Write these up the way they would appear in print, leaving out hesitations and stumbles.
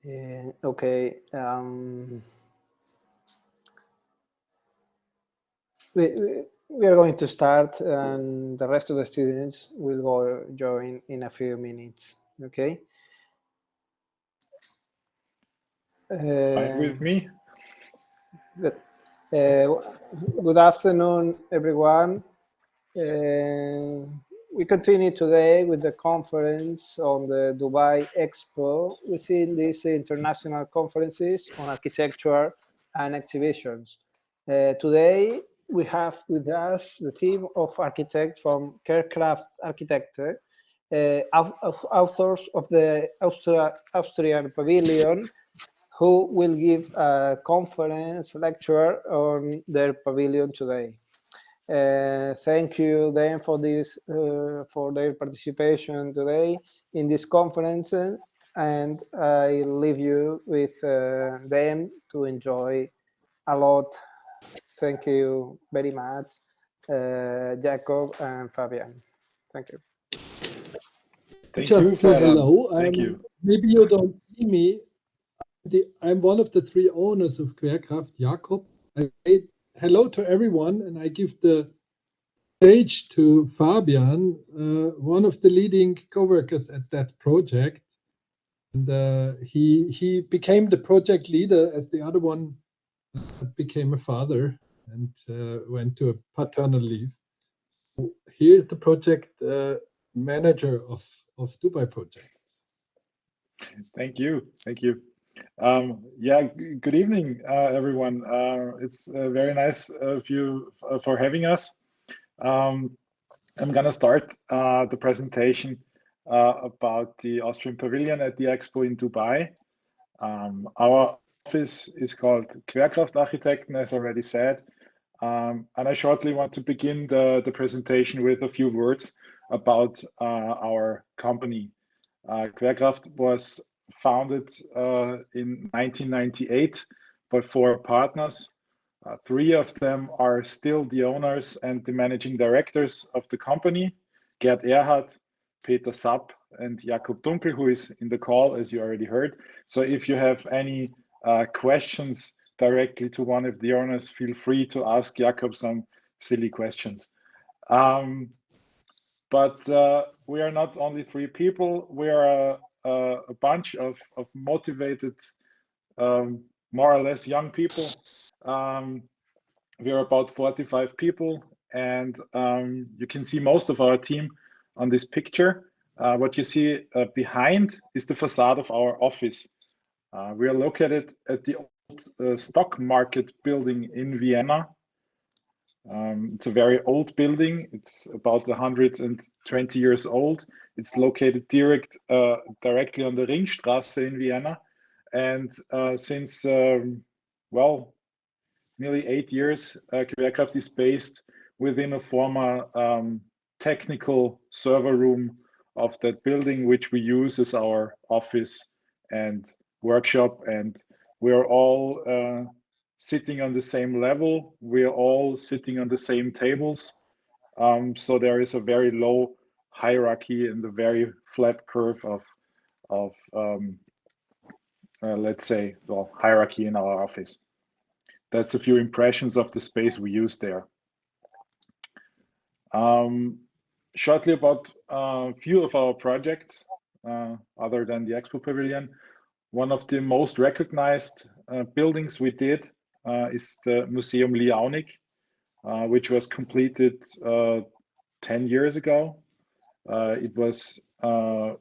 Okay. We are going to start, and the rest of the students will go join in a few minutes. Okay. Fine with me. Good. Good afternoon, everyone. We continue today with the conference on the Dubai Expo within these international conferences on architecture and exhibitions. Today, we have with us the team of architects from QUERKRAFT Architecture, authors of the Austrian Pavilion, who will give a conference lecture on their pavilion today. Thank you then for this for their participation today in this conference, and I leave you with them to enjoy a lot. Thank you very much, Jacob and Fabian. Thank you. Thank Just you, said Fabian. hello. Thank you. Maybe you don't see me. I'm one of the three owners of QUERKRAFT, Jakob. I say hello to everyone, and I give the stage to Fabian, one of the leading co-workers at that project. And he became the project leader as the other one became a father and went to a paternal leave. So here's the project manager of Dubai project. Thank you. Thank you. Yeah, good evening, everyone. It's very nice of you for having us. I'm going to start the presentation about the Austrian Pavilion at the Expo in Dubai. Our office is called QUERKRAFT Architekten, as already said. And I shortly want to begin the presentation with a few words about our company. QUERKRAFT was founded in 1998 by 4 partners. 3 of them are still the owners and the managing directors of the company: Gerd Erhard, Peter Sapp, and Jakob Dunkel, who is in the call, as you already heard. So if you have any questions directly to one of the owners, feel free to ask Jakob some silly questions. But we are not only 3 people, we are a bunch of motivated, more or less young people. We are about 45 people, and you can see most of our team on this picture. What you see behind is the facade of our office. We are located at the old stock market building in Vienna. It's a very old building. It's about 120 years old. It's located directly on the Ringstraße in Vienna. And since, well, nearly 8 years, QUERKRAFT is based within a former technical server room of that building, which we use as our office and workshop. And we are all sitting on the same level. We are all sitting on the same tables. So there is a very low hierarchy and a very flat curve of let's say, well, hierarchy in our office. That's a few impressions of the space we use there. Shortly about a few of our projects, other than the Expo Pavilion. One of the most recognized buildings we did is the Museum Leonik, which was completed 10 years ago.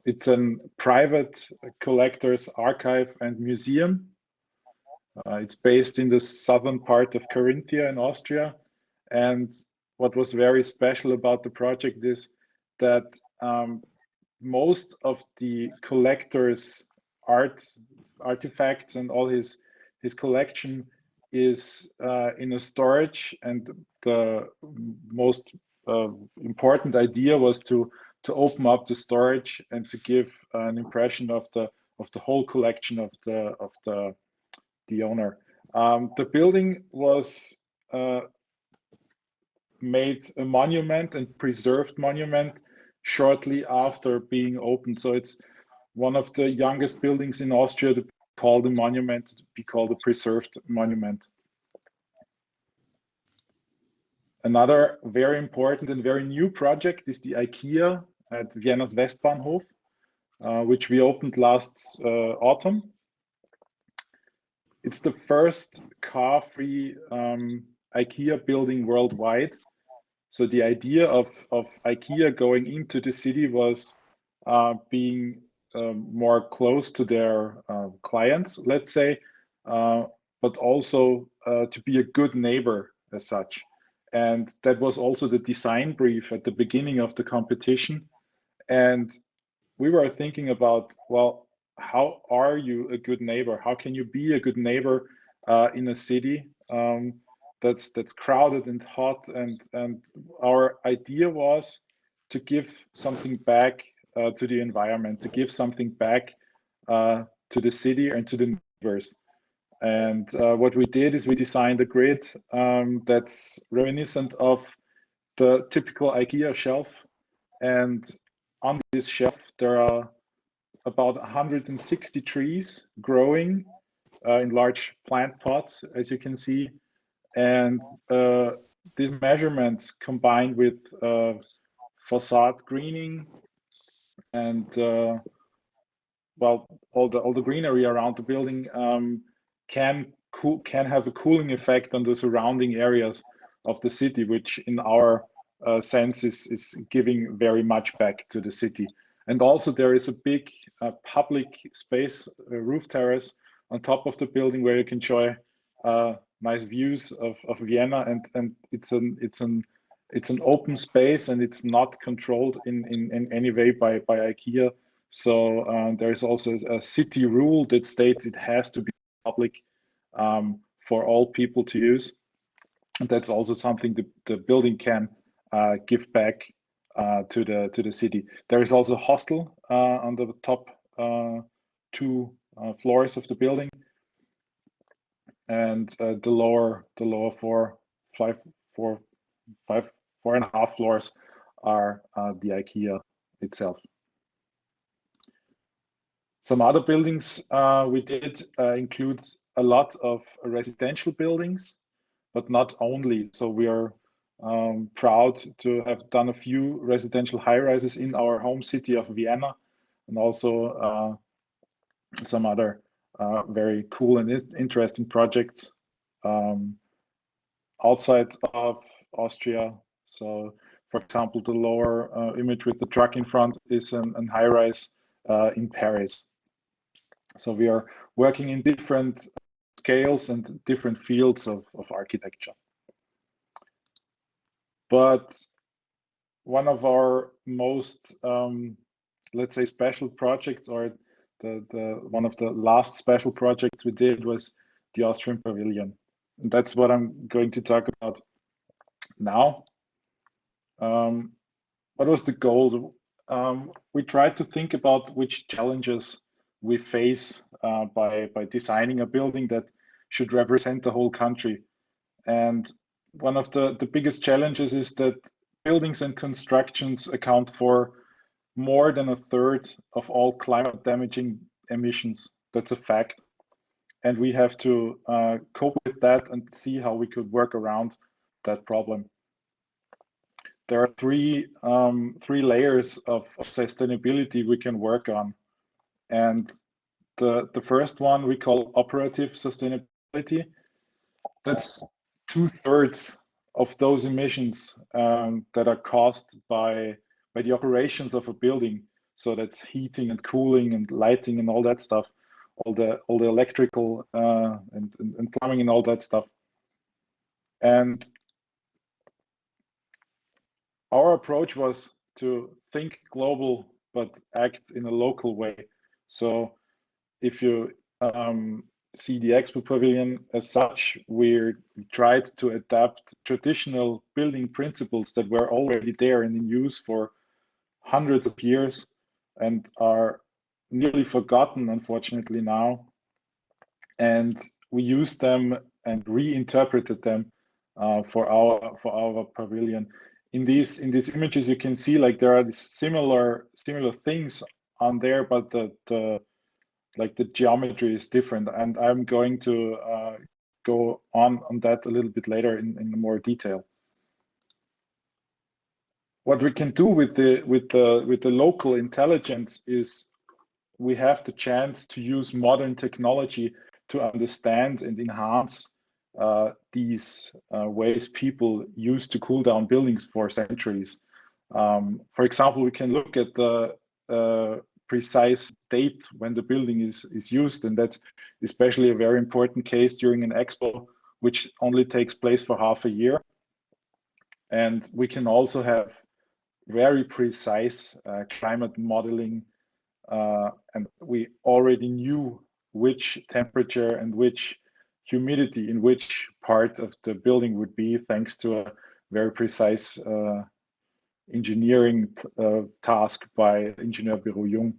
It's a private collector's archive and museum. It's based in the southern part of Conferencia in Austria. And what was very special about the project is that most of the collector's artifacts and all his collection is in a storage, and the most important idea was to open up the storage and to give an impression of the whole collection of the owner. The building was made a monument and preserved monument shortly after being opened. So it's one of the youngest buildings in Austria to called a monument, to be called a preserved monument. Another very important and very new project is the Ikea at Vienna's Westbahnhof, which we opened last autumn. It's the first car-free Ikea building worldwide. So the idea of Ikea going into the city was being more close to their clients, let's say, but also to be a good neighbor as such. And that was also the design brief at the beginning of the competition. And we were thinking about, well, how are you a good neighbor? How can you be a good neighbor in a city that's crowded and hot? And our idea was to give something back to the environment, to give something back to the city and to the neighbors. And what we did is we designed a grid that's reminiscent of the typical IKEA shelf. And on this shelf, there are about 160 trees growing in large plant pots, as you can see. And these measurements combined with facade greening and well, all the greenery around the building can have a cooling effect on the surrounding areas of the city, which in our sense is giving very much back to the city. And also there is a big public space, roof terrace on top of the building where you can enjoy nice views of Vienna, and it's an open space, and it's not controlled in any way by IKEA. So there is also a city rule that states it has to be public for all people to use. And that's also something the building can give back to the city. There is also a hostel on the top two floors of the building, and the lower 4 and a half floors are the IKEA itself. Some other buildings we did include a lot of residential buildings, but not only. So we are proud to have done a few residential high-rises in our home city of Vienna, and also some other very cool and interesting projects outside of Austria. So, for example, the lower image with the truck in front is an high-rise in Paris. So we are working in different scales and different fields of architecture. But one of our most, let's say, special projects, or one of the last special projects we did, was the Austrian Pavilion. And that's what I'm going to talk about now. What was the goal? We tried to think about which challenges we face by designing a building that should represent the whole country. And one of the biggest challenges is that buildings and constructions account for more than a third of all climate damaging emissions. That's a fact. And we have to cope with that and see how we could work around that problem. There are three layers of sustainability we can work on. And the first one we call operative sustainability. That's 2/3 of those emissions that are caused by the operations of a building. So that's heating and cooling and lighting and all that stuff, all the electrical and plumbing and all that stuff. And our approach was to think global but act in a local way. So if you see the Expo Pavilion as such, we tried to adapt traditional building principles that were already there and in use for hundreds of years and are nearly forgotten, unfortunately, now. And we used them and reinterpreted them for our pavilion. In these images, you can see like there are these similar things on there, but the like the geometry is different, and I'm going to go on that a little bit later in more detail. What we can do with the local intelligence is we have the chance to use modern technology to understand and enhance these ways people used to cool down buildings for centuries. For example, we can look at the precise date when the building is used, and that's especially a very important case during an expo, which only takes place for half a year. And we can also have very precise climate modeling, and we already knew which temperature and which humidity in which part of the building would be, thanks to a very precise engineering task by Engineer Biro Jung.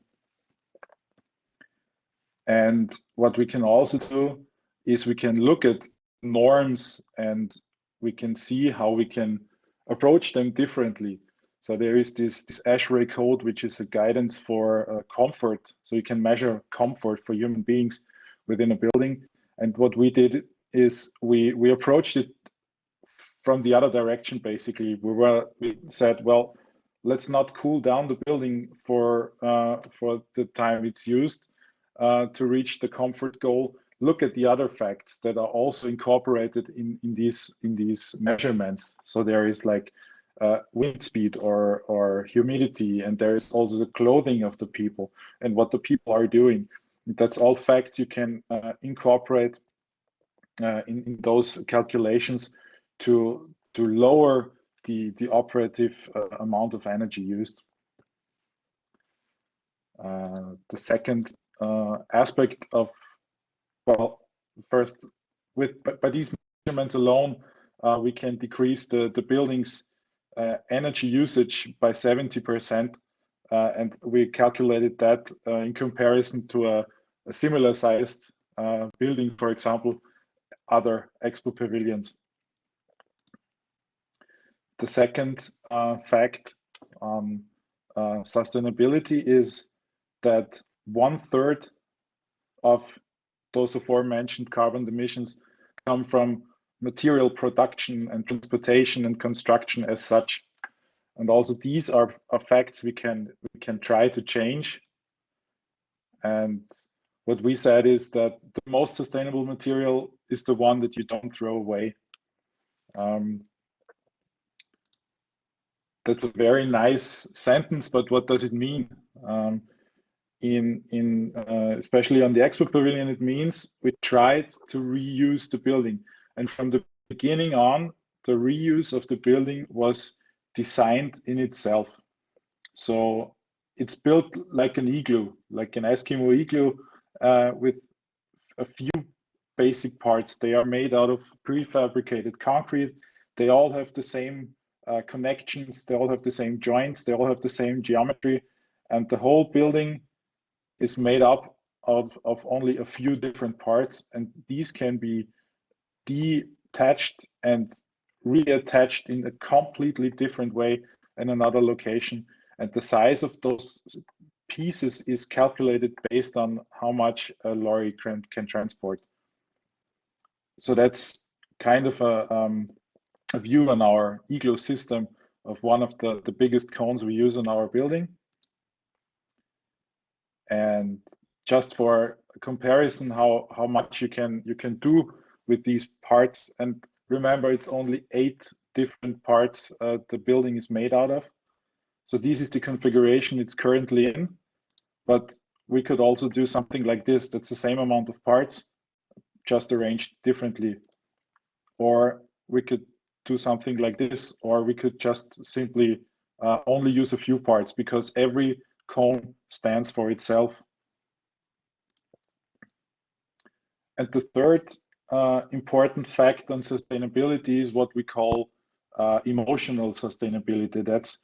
And what we can also do is we can look at norms and we can see how we can approach them differently. So there is this ASHRAE code, which is a guidance for comfort. So you can measure comfort for human beings within a building. And what we did is we approached it from the other direction, basically. We said, well, let's not cool down the building for the time it's used to reach the comfort goal. Look at the other facts that are also incorporated in these measurements. So there is like wind speed or humidity, and there is also the clothing of the people and what the people are doing. That's all facts you can incorporate in those calculations to lower the operative amount of energy used. The second aspect of, well, first, by these measurements alone, we can decrease the building's energy usage by 70%, and we calculated that in comparison to a similar sized building, for example, other expo pavilions. The second fact on sustainability is that 1/3 of those aforementioned carbon emissions come from material production and transportation and construction as such. And also these are facts we can try to change. And what we said is that the most sustainable material is the one that you don't throw away. That's a very nice sentence, but what does it mean? Especially on the Expo Pavilion, it means we tried to reuse the building. And from the beginning on, the reuse of the building was designed in itself. So it's built like an igloo, like an Eskimo igloo with a few basic parts. They are made out of prefabricated concrete. They all have the same connections. They all have the same joints. They all have the same geometry. And the whole building is made up of only a few different parts. And these can be detached and reattached in a completely different way in another location. And the size of those pieces is calculated based on how much a lorry can transport. So that's kind of a view on our igloo system of one of the biggest cones we use in our building. And just for a comparison, how much you can do with these parts. And remember, it's only 8 different parts the building is made out of. So this is the configuration it's currently in, but we could also do something like this. That's the same amount of parts, just arranged differently. Or we could do something like this, or we could just simply only use a few parts, because every cone stands for itself. And the third important fact on sustainability is what we call emotional sustainability. That's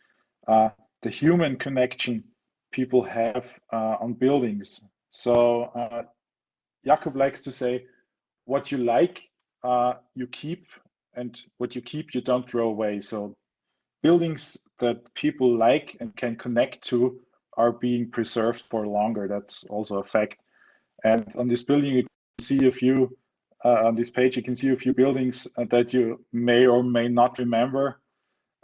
the human connection people have on buildings. So Jakob likes to say, what you like, you keep, and what you keep, you don't throw away. So buildings that people like and can connect to are being preserved for longer. That's also a fact. And on this building, you can see a few, on this page, you can see a few buildings that you may or may not remember.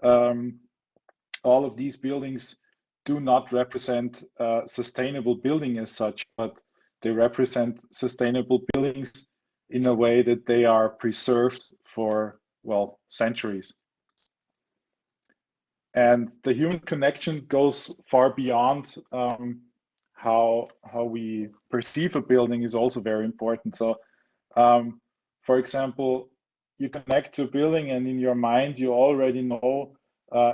All of these buildings do not represent sustainable building as such, but they represent sustainable buildings in a way that they are preserved for, well, centuries. And the human connection goes far beyond how we perceive a building is also very important. So, for example, you connect to a building and in your mind you already know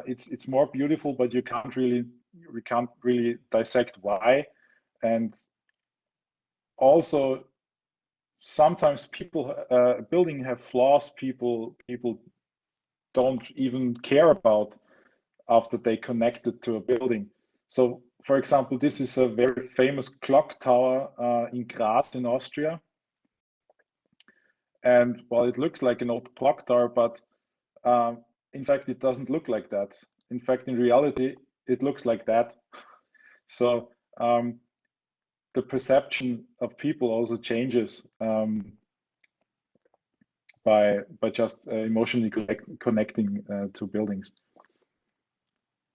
it's more beautiful, but we can't really dissect why. And also sometimes building have flaws people don't even care about after they connect it to a building. So for example, this is a very famous clock tower in Graz in Austria. And well, it looks like an old clock tower, but in fact, it doesn't look like that. In fact, in reality, it looks like that. So the perception of people also changes by just emotionally connecting to buildings.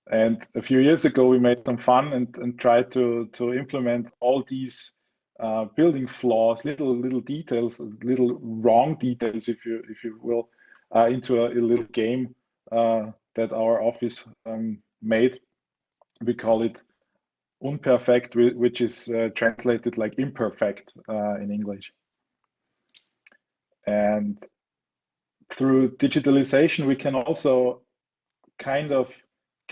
And a few years ago, we made some fun and tried to implement all these building flaws, little details, little wrong details, if you will, into a little game that our office made. We call it Unperfect, which is translated like imperfect in English. And through digitalization, we can also kind of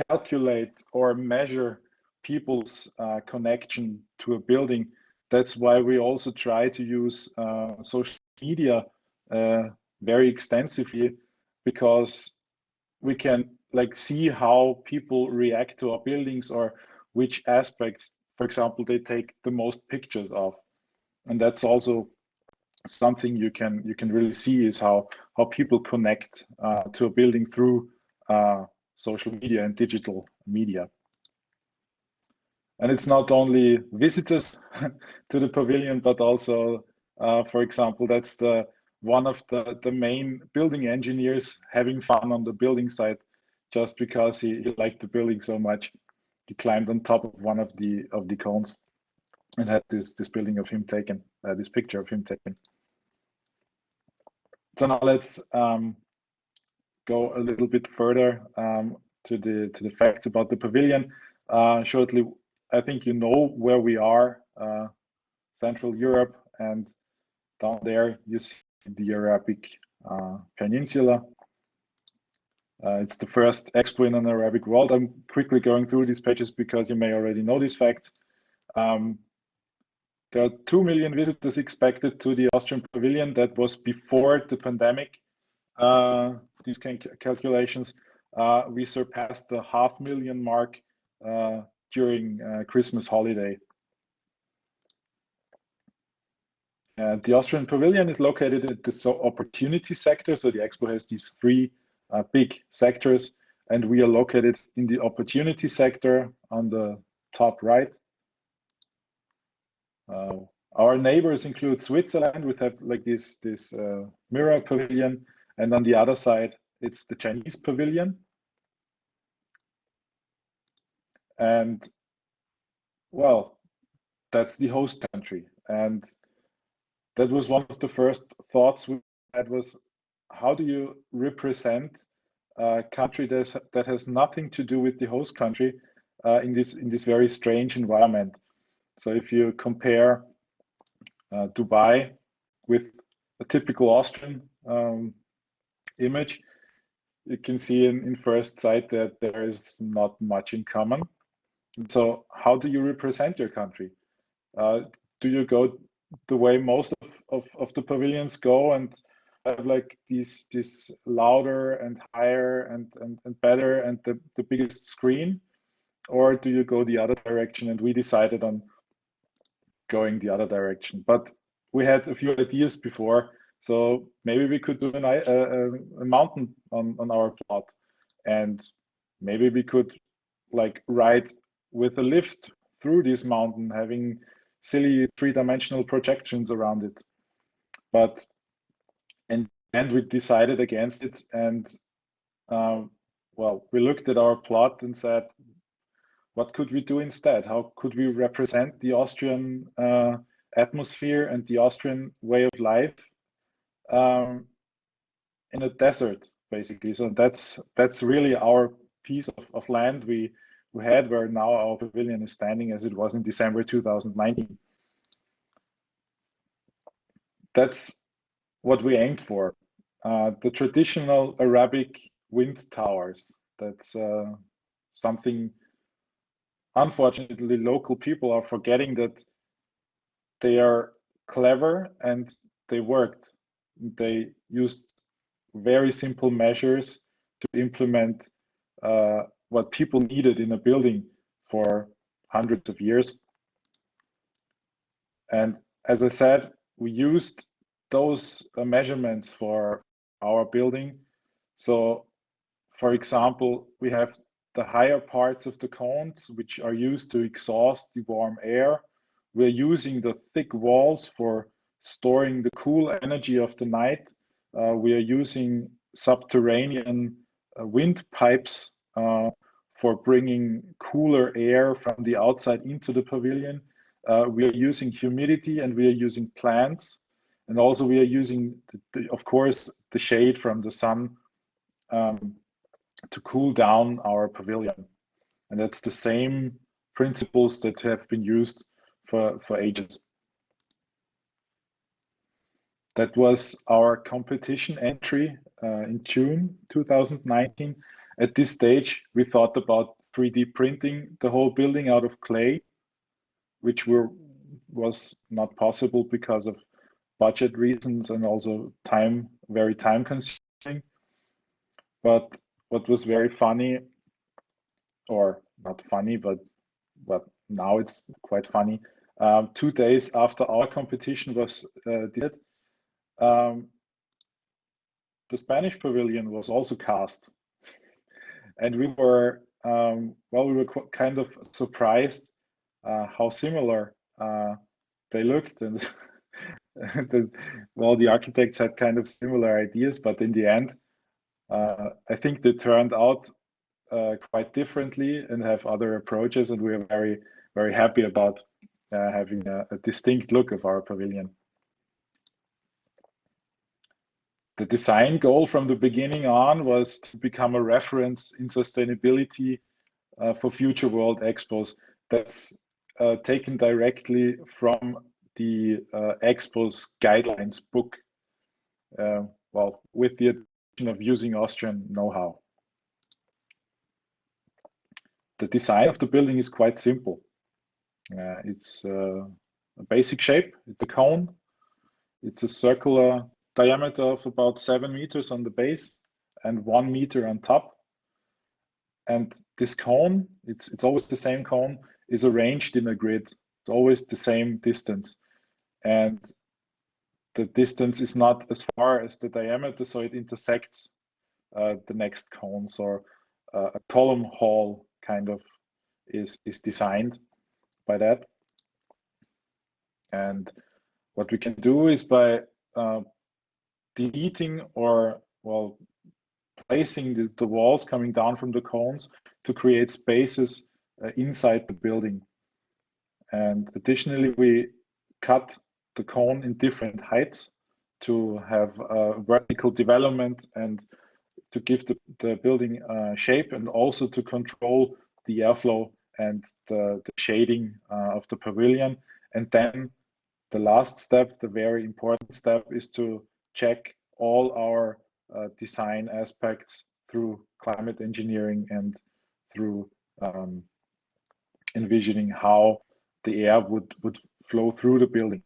calculate or measure people's connection to a building. That's why we also try to use social media very extensively, because we can like see how people react to our buildings or which aspects, for example, they take the most pictures of. And that's also something you can really see is how people connect to a building through social media and digital media. And it's not only visitors to the pavilion, but also, for example, that's one of the main building engineers having fun on the building site, just because he liked the building so much. He climbed on top of one of the cones and had this building of him taken, this picture of him taken. So now let's go a little bit further to the facts about the pavilion. Shortly, I think you know where we are, Central Europe, and down there you see the Arabic Peninsula. It's the first expo in an Arabic world. I'm quickly going through these pages because you may already know these facts. There are 2 million visitors expected to the Austrian Pavilion. That was before the pandemic. These calculations, we surpassed the 500,000 mark during Christmas holiday. The Austrian Pavilion is located at the opportunity sector. So the Expo has these 3 big sectors, and we are located in the opportunity sector on the top right. Our neighbors include Switzerland. We have like this mirror pavilion, and on the other side, it's the Chinese pavilion. And well, that's the host country. And that was one of the first thoughts we had was, how do you represent a country that has nothing to do with the host country in this very strange environment? So if you compare Dubai with a typical Austrian image, you can see in first sight that there is not much in common. And so how do you represent your country? Do you go the way most of the pavilions go and have like this louder and higher and better and the biggest screen? Or do you go the other direction? And we decided on going the other direction. But we had a few ideas before, so maybe we could do a mountain on our plot, and maybe we could like ride with a lift through this mountain, having silly three-dimensional projections around it. But in the end, we decided against it, and well, we looked at our plot and said, what could we do instead? How could we represent the Austrian atmosphere and the Austrian way of life in a desert, basically? So that's really our piece of land we had, where now our pavilion is standing, as it was in December 2019. That's what we aimed for. The traditional Arabic wind towers. That's something, unfortunately, local people are forgetting, that they are clever and they worked. They used very simple measures to implement what people needed in a building for hundreds of years. And as I said, we used those measurements for our building. So, for example, we have the higher parts of the cones, which are used to exhaust the warm air. We're using the thick walls for storing the cool energy of the night. We are using subterranean wind pipes for bringing cooler air from the outside into the pavilion. We are using humidity, and we are using plants. And also we are using, of course, the shade from the sun to cool down our pavilion. And that's the same principles that have been used for ages. That was our competition entry in June 2019. At this stage, we thought about 3D printing the whole building out of clay, which was not possible because of budget reasons and also time, very time consuming. But what was very funny, or not funny, but now it's quite funny. 2 days after our competition was did, the Spanish pavilion was also cast, and we were well, we were kind of surprised how similar they looked, and well, the architects had kind of similar ideas, but in the end, I think they turned out quite differently and have other approaches, and we are very, very happy about having a distinct look of our pavilion. The design goal from the beginning on was to become a reference in sustainability for future World Expos. That's taken directly from the Expo's guidelines book, well, with the addition of using Austrian know-how. The design of the building is quite simple. It's a basic shape. It's a cone. It's a circular diameter of about 7 meters on the base and 1 meter on top. And this cone, it's always the same cone, is arranged in a grid. It's always the same distance. And the distance is not as far as the diameter, so it intersects the next cones, or a column hall kind of is designed by that. And what we can do is by deleting, or well, placing the walls coming down from the cones to create spaces inside the building. And additionally, we cut the cone in different heights to have vertical development and to give the building shape, and also to control the airflow and the shading of the pavilion. And then the last step, the very important step, is to check all our design aspects through climate engineering and through envisioning how the air would flow through the building.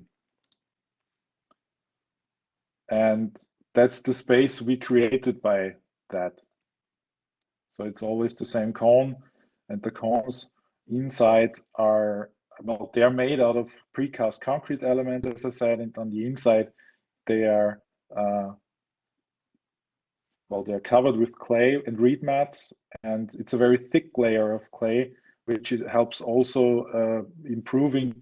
And that's the space we created by that. So it's always the same cone, and the cones inside are, well, they're made out of precast concrete elements, as I said, and on the inside they are well, they're covered with clay and reed mats, and it's a very thick layer of clay, which helps also improving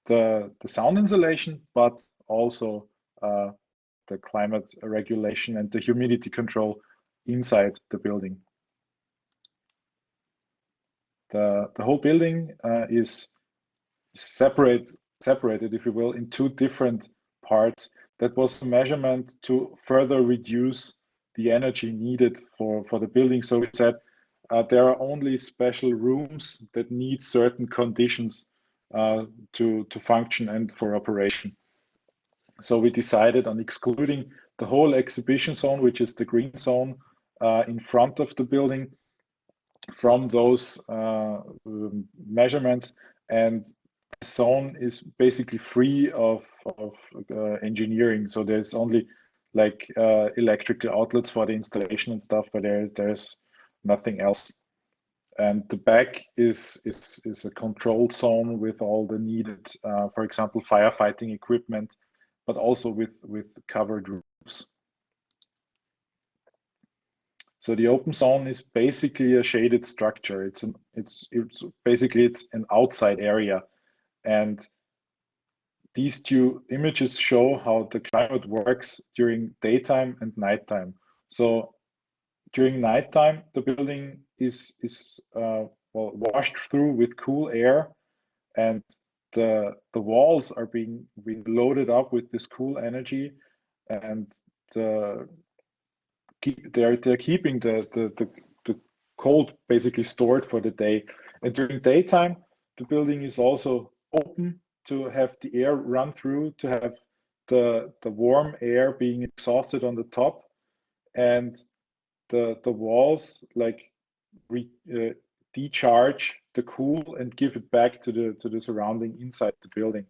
the sound insulation, but also the climate regulation and the humidity control inside the building. The whole building is separated, if you will, in two different parts. That was a measurement to further reduce the energy needed for the building. So we said there are only special rooms that need certain conditions to function and for operation. So we decided on excluding the whole exhibition zone, which is the green zone in front of the building, from those measurements, and the zone is basically free of engineering. So there's only like electrical outlets for the installation and stuff, but there's nothing else. And the back is a controlled zone with all the needed, for example, firefighting equipment, but also with covered roofs. So the open zone is basically a shaded structure. It's basically an outside area, and these two images show how the climate works during daytime and nighttime. So during nighttime, the building is well, washed through with cool air, and the walls are being loaded up with this cool energy, and they're keeping the cold basically stored for the day. And during daytime, the building is also open to have the air run through, to have the warm air being exhausted on the top, and the walls like decharge the cool and give it back to the surrounding inside the building.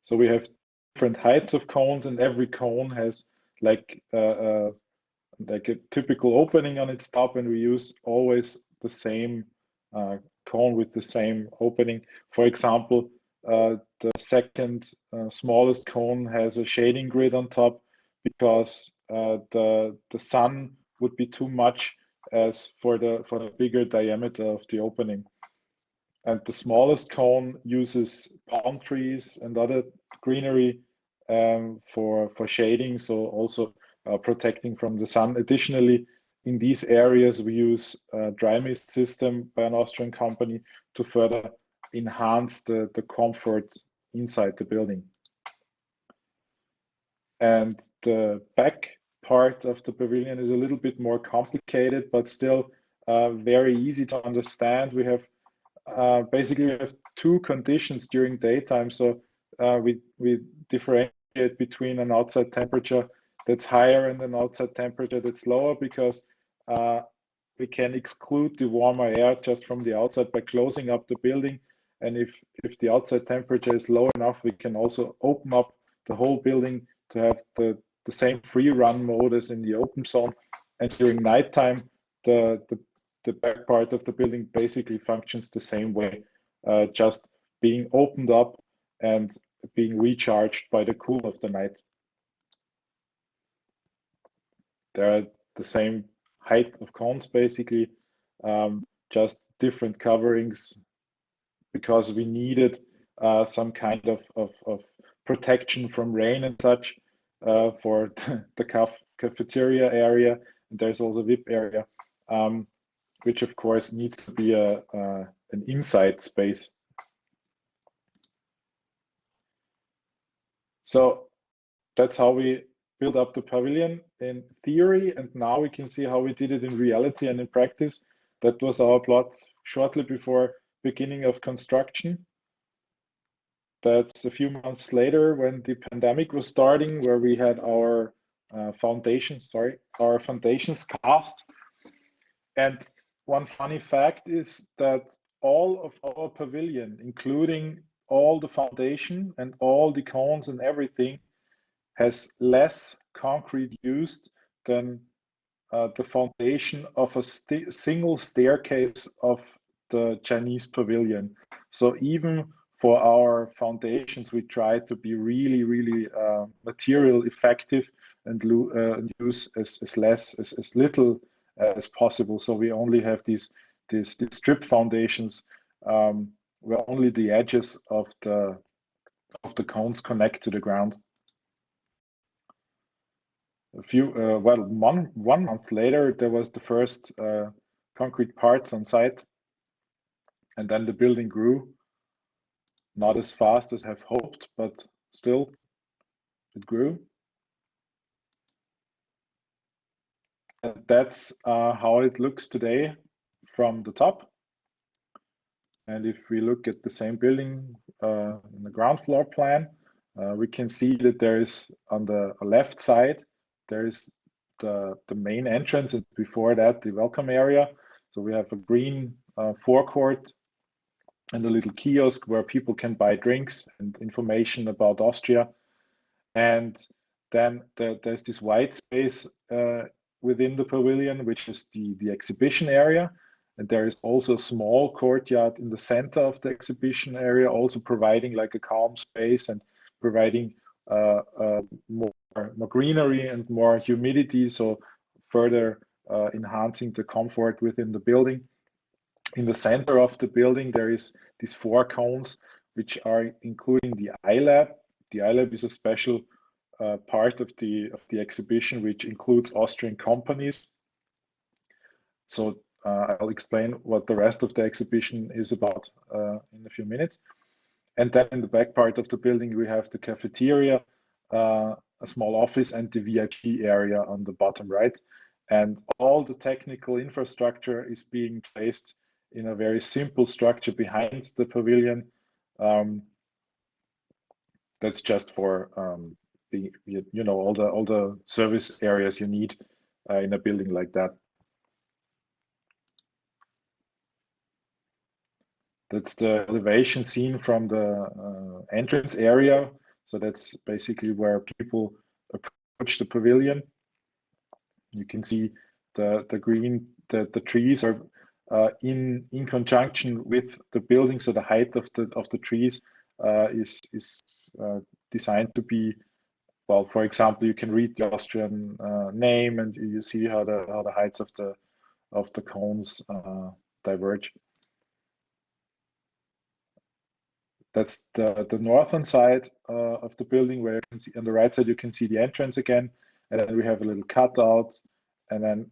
So we have different heights of cones, and every cone has like a typical opening on its top, and we use always the same cone with the same opening. For example, the second smallest cone has a shading grid on top, because the sun would be too much as for the bigger diameter of the opening. And the smallest cone uses palm trees and other greenery for shading, so also protecting from the sun. Additionally, in these areas, we use a dry mist system by an Austrian company to further enhance the comfort inside the building. And the back part of the pavilion is a little bit more complicated, but still very easy to understand. We have basically we have two conditions during daytime. So we differentiate between an outside temperature that's higher and an outside temperature that's lower, because we can exclude the warmer air just from the outside by closing up the building. And if the outside temperature is low enough, we can also open up the whole building to have the same free run mode as in the open zone. And during nighttime, the back part of the building basically functions the same way, just being opened up and being recharged by the cool of the night. They're the same height of cones basically, just different coverings, because we needed some kind of protection from rain and such for the cafeteria area. And there's also VIP area, which of course needs to be an inside space. So that's how we built up the pavilion in theory, and now we can see how we did it in reality and in practice. That was our plot shortly before beginning of construction. That's a few months later when the pandemic was starting, where we had our foundations cast. And one funny fact is that all of our pavilion, including all the foundation and all the cones and everything, has less concrete used than the foundation of a single staircase of the Chinese pavilion. So even for our foundations, we try to be really material effective and use as little as possible. So we only have these strip foundations where only the edges of the cones connect to the ground. One month later, there was the first concrete parts on site, and then the building grew. Not as fast as I have hoped, but still, it grew. And that's how it looks today from the top. And if we look at the same building in the ground floor plan, we can see that there is on the left side, there is the main entrance, and before that, the welcome area. So we have a green forecourt and a little kiosk where people can buy drinks and information about Austria. And then there's this white space within the pavilion, which is the exhibition area. And there is also a small courtyard in the center of the exhibition area, also providing like a calm space and providing more greenery and more humidity, so further enhancing the comfort within the building. In the center of the building, there is these 4 cones, which are including the iLab. The iLab is a special part of the exhibition, which includes Austrian companies. So I'll explain what the rest of the exhibition is about in a few minutes. And then in the back part of the building, we have the cafeteria, a small office, and the VIP area on the bottom right. And all the technical infrastructure is being placed in a very simple structure behind the pavilion. That's just for all the service areas you need in a building like that. That's the elevation seen from the entrance area. So that's basically where people approach the pavilion. You can see the trees are in conjunction with the building. So the height of the trees is designed to be, well, for example, you can read the Austrian name, and you see how the heights of the cones diverge. That's the northern side of the building, where you can see on the right side, you can see the entrance again, and then we have a little cutout, and then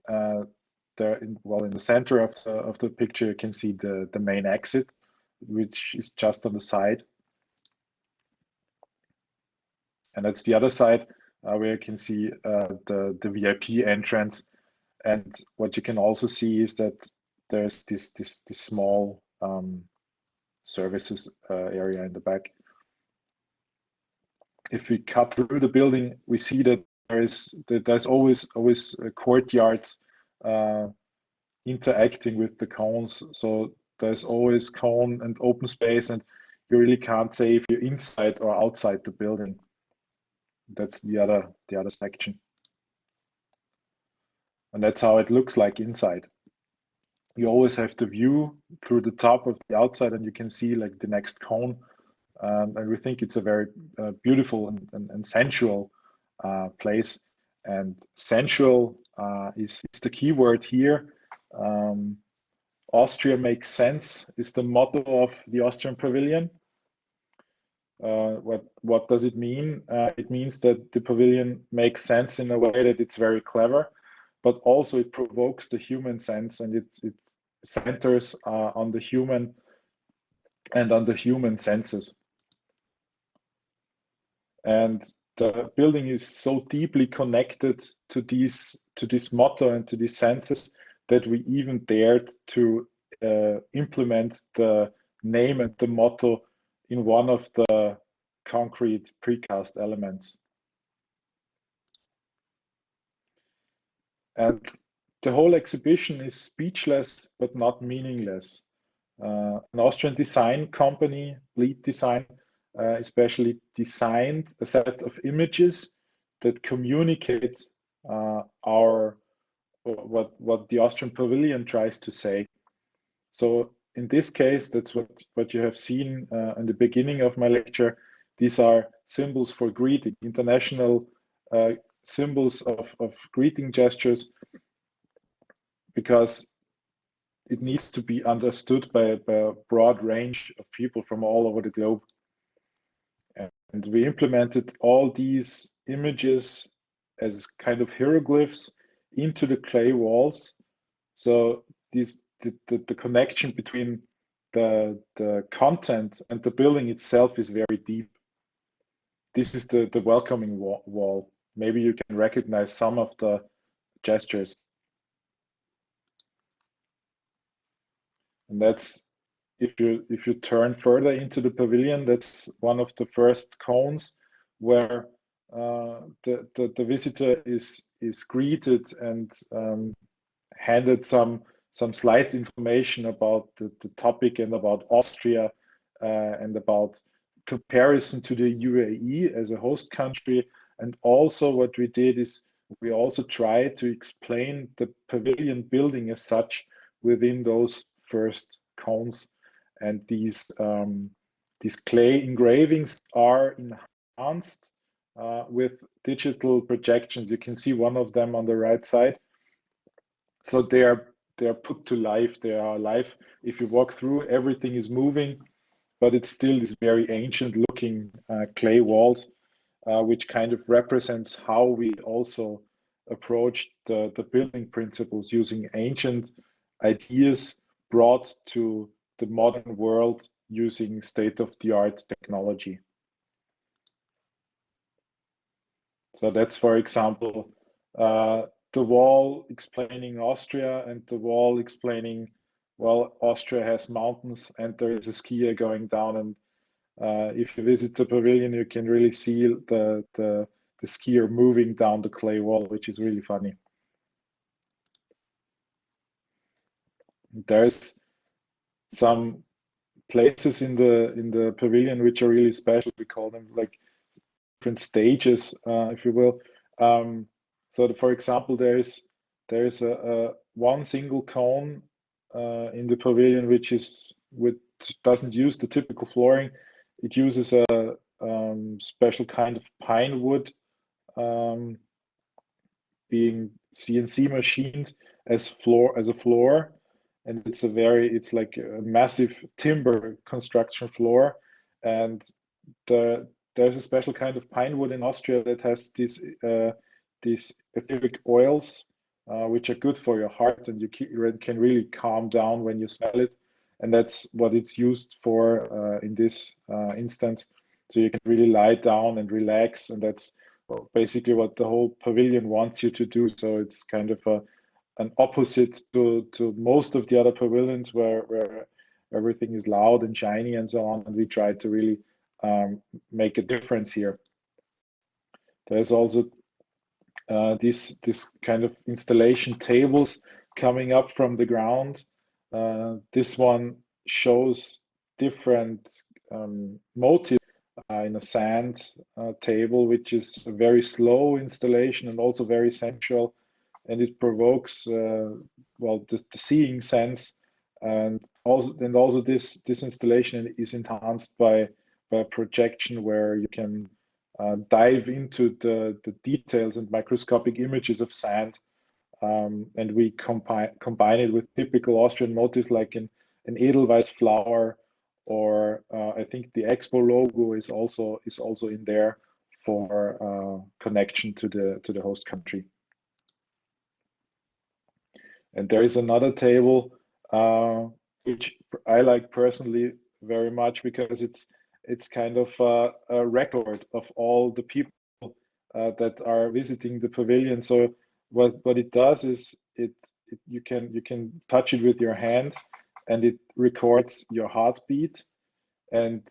in the center of the picture, you can see the main exit, which is just on the side, and that's the other side where you can see the VIP entrance. And what you can also see is that there's this small services area in the back. If we cut through the building, we see that there's always courtyards interacting with the cones. So there's always cone and open space, and you really can't say if you're inside or outside the building. That's the other section, and that's how it looks like inside. You always have the view through the top of the outside, and you can see like the next cone. And we think it's a very beautiful and sensual place. And sensual is the key word here. Austria makes sense is the motto of the Austrian Pavilion. What does it mean? It means that the pavilion makes sense in a way that it's very clever, but also it provokes the human sense, and it centers on the human and on the human senses. And the building is so deeply connected to this motto and to these senses that we even dared to implement the name and the motto in one of the concrete precast elements. And the whole exhibition is speechless but not meaningless. An Austrian design company, Lead Design, especially designed a set of images that communicate what the Austrian Pavilion tries to say. So in this case, that's what you have seen in the beginning of my lecture. These are symbols for greeting, international symbols of greeting gestures, because it needs to be understood by a broad range of people from all over the globe. And we implemented all these images as kind of hieroglyphs into the clay walls. So the connection between the content and the building itself is very deep. This is the welcoming wall. Maybe you can recognize some of the gestures. And that's, if you turn further into the pavilion, that's one of the first cones where the visitor is greeted and handed some slight information about the topic and about Austria and about comparison to the UAE as a host country. And also what we did is we also tried to explain the pavilion building as such within those first cones. And these clay engravings are enhanced with digital projections. You can see one of them on the right side. So they are put to life. They are alive. If you walk through, everything is moving, but it's still these very ancient looking clay walls, which kind of represents how we also approached the building principles using ancient ideas brought to the modern world using state-of-the-art technology. So that's, for example, the wall explaining Austria and the wall explaining, well, Austria has mountains and there is a skier going down. And if you visit the pavilion, you can really see the skier moving down the clay wall, which is really funny. There's some places in the pavilion which are really special. We call them like different stages, if you will. So for example, there is a one single cone in the pavilion which doesn't use the typical flooring. It uses a special kind of pine wood being CNC machined as a floor, and it's like a massive timber construction floor, and there's a special kind of pine wood in Austria that has these etheric oils, which are good for your heart, and you can really calm down when you smell it. And that's what it's used for in this instance. So you can really lie down and relax, and that's basically what the whole pavilion wants you to do. So it's kind of an opposite to most of the other pavilions where everything is loud and shiny and so on. And we try to really make a difference here. There's also this kind of installation tables coming up from the ground. This one shows different motifs in a sand table, which is a very slow installation and also very sensual, and it provokes well the seeing sense, and also this installation is enhanced by a projection where you can dive into the details and microscopic images of sand, and we combine it with typical Austrian motifs like an Edelweiss flower, or I think the Expo logo is also in there for connection to the host country. And there is another table which I like personally very much because it's kind of a record of all the people that are visiting the pavilion. So what it does is you can touch it with your hand, and it records your heartbeat. And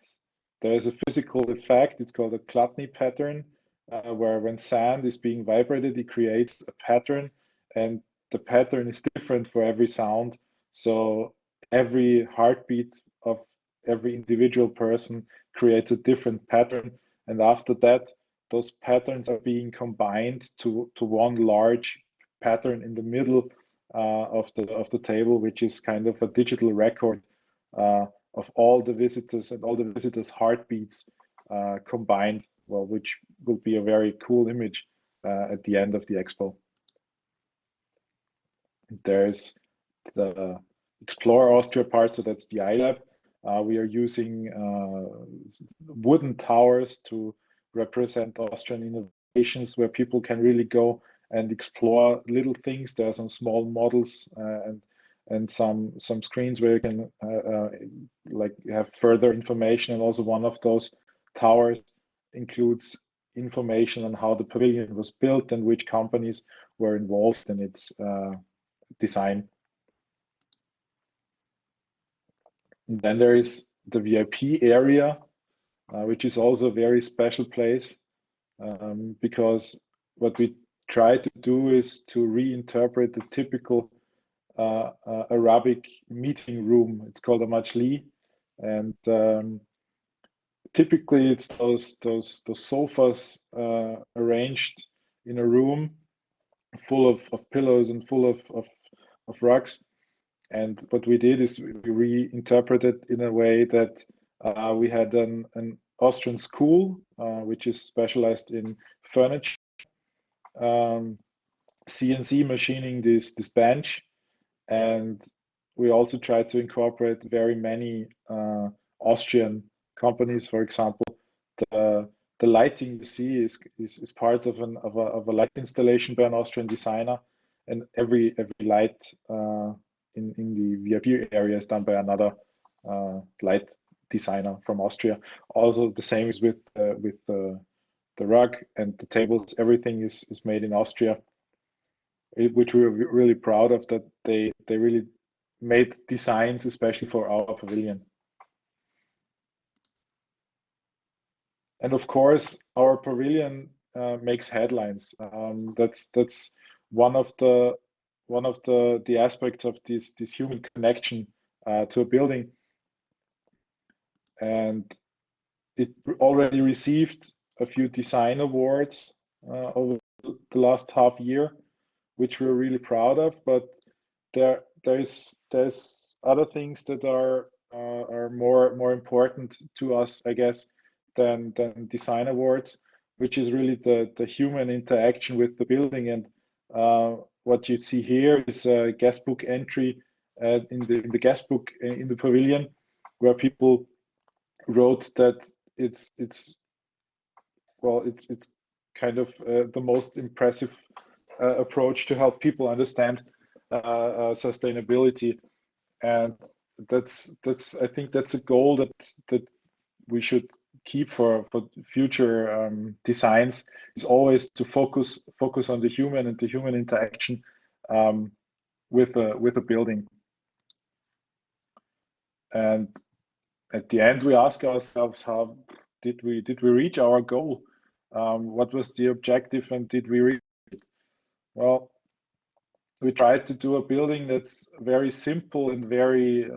there's a physical effect. It's called a Clubney Pattern, where when sand is being vibrated, it creates a pattern, and the pattern is different for every sound. So every heartbeat of every individual person creates a different pattern, and after that, those patterns are being combined to one large pattern in the middle of the table, which is kind of a digital record of all the visitors and all the visitors' heartbeats combined. Well, which will be a very cool image at the end of the expo. There's the Explore Austria part, so that's the iLab. We are using wooden towers to represent Austrian innovations, where people can really go and explore little things. There are some small models and some screens where you can like have further information. And also one of those towers includes information on how the pavilion was built and which companies were involved in its design. And then there is the VIP area, which is also a very special place, because what we try to do is to reinterpret the typical Arabic meeting room. It's called a majli, and typically it's those sofas arranged in a room full of pillows and full of rugs. And what we did is we reinterpreted in a way that we had an Austrian school, which is specialized in furniture, CNC machining this bench. And we also tried to incorporate very many Austrian companies. For example, the lighting you see is part of a light installation by an Austrian designer, and every light in the VIP area is done by another light designer from Austria. Also, the same is with the rug and the tables. Everything is made in Austria, which we're really proud of, that they really made designs especially for our pavilion. And of course, our pavilion makes headlines. That's one of the aspects of this human connection to a building, and it already received a few design awards over the last half year, which we're really proud of. But there's other things that are more important to us, I guess, than design awards, which is really the human interaction with the building. And what you see here is a guest book entry in the guest book in the pavilion, where people wrote that it's kind of the most impressive approach to help people understand sustainability. And that's I think that's a goal that we should keep for future designs, is always to focus on the human and the human interaction with a building. And at the end, we ask ourselves, how did we reach our goal? What was the objective, and did we reach it? Well, we tried to do a building that's very simple and very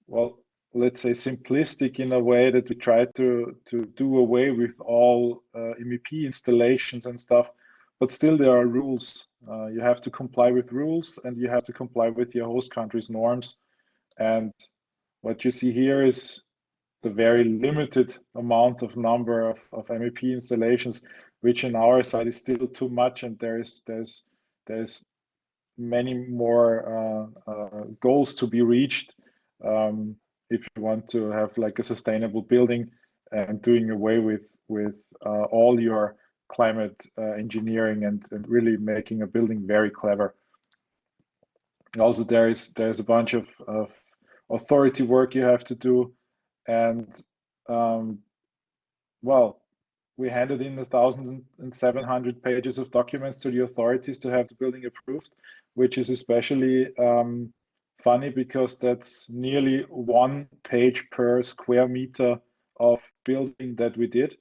well, let's say simplistic, in a way that we try to do away with all MEP installations and stuff, but still there are rules. You have to comply with rules, and you have to comply with your host country's norms. And what you see here is the very limited amount of number of MEP installations, which on our side is still too much, and there's many more goals to be reached if you want to have like a sustainable building, and doing away with all your climate engineering, and really making a building very clever. Also, there's a bunch of authority work you have to do, and well, we handed in 1,700 pages of documents to the authorities to have the building approved, which is especially funny because that's nearly 1 page per square meter of building that we did.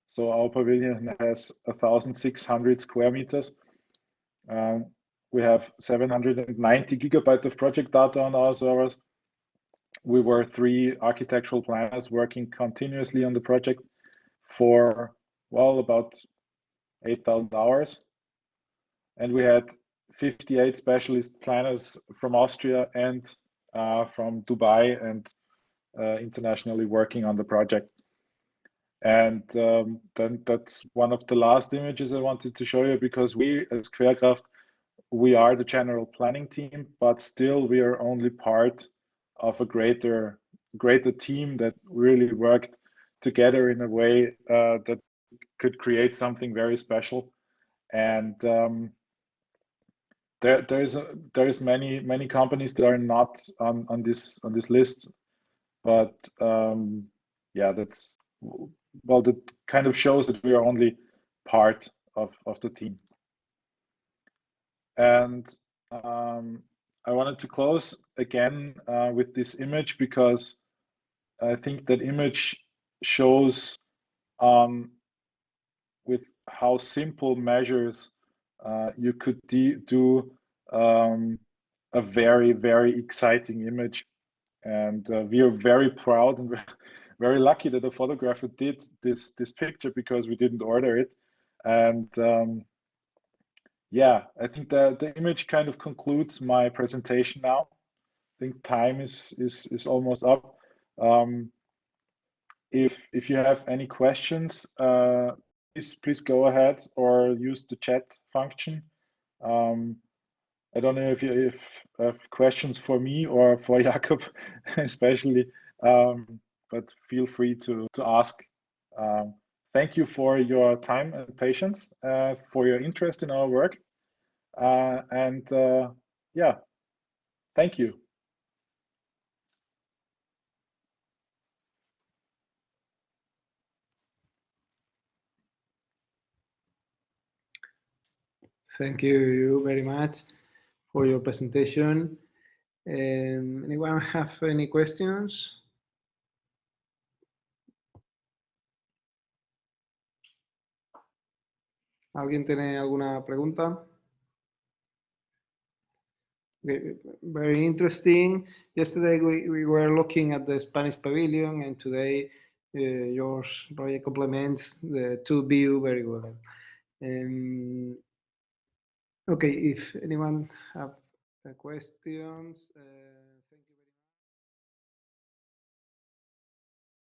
So our pavilion has 1,600 square meters. We have 790 gigabytes of project data on our servers. We were 3 architectural planners working continuously on the project for, well, about 8,000 hours. And we had 58 specialist planners from Austria and from Dubai, and internationally working on the project. And then that's one of the last images I wanted to show you, because we as QUERKRAFT we are the general planning team, but still we are only part of a greater team that really worked together in a way that could create something very special. And there's many companies that are not on this list, but yeah, that's, well, that kind of shows that we are only part of the team. And I wanted to close again with this image, because I think that image shows with how simple measures you could do a very exciting image. And we are very proud and very lucky that the photographer did this picture, because we didn't order it. And yeah, I think the image kind of concludes my presentation now. I think time is almost up. If you have any questions, please go ahead or use the chat function. I don't know if you have questions for me or for Jakob especially, but feel free to ask. Thank you for your time and patience, for your interest in our work, and yeah, thank you. Thank you very much for your presentation. Anyone have any questions? ¿Alguien tiene alguna pregunta? Very interesting. Yesterday we were looking at the Spanish pavilion, and today yours project complements the two view very well. Okay, if anyone have questions.